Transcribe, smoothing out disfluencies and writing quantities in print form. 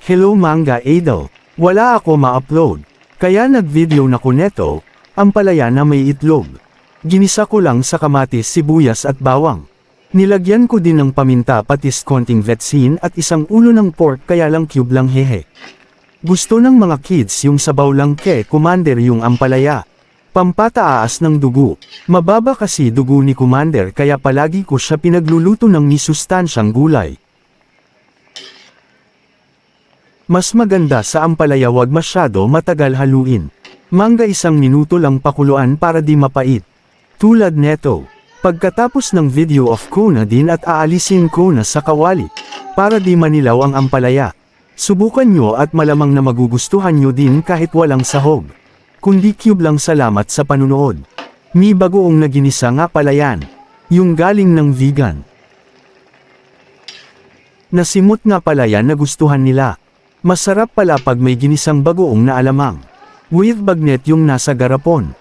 Hello Manga Idol. Wala ako ma-upload. Kaya nag-video na ko neto, ampalaya na may itlog. Ginisa ko lang sa kamatis, sibuyas at bawang. Nilagyan ko din ng paminta patis konting vetsin at isang ulo ng pork kaya lang cube lang hehe. Gusto ng mga kids yung sabaw lang Commander yung ampalaya. Pampataas ng dugo. Mababa kasi dugo ni Commander kaya palagi ko siya pinagluluto ng misustansyang gulay. Mas maganda sa ampalaya wag masyado matagal haluin. Mangga 1 minuto lang pakuluan para di mapait. Tulad neto. Pagkatapos ng video off ko na din at aalisin ko na sa kawali. Para di manilaw ang ampalaya. Subukan nyo at malamang na magugustuhan nyo din kahit walang sahog. Kundi cube lang. Salamat sa panunood. May bagoong na ginisa nga pala yan. Yung galing ng vegan. Nasimot nga pala yan na gustuhan nila. Masarap pala pag may ginisang bagoong na alamang. With bagnet yung nasa garapon.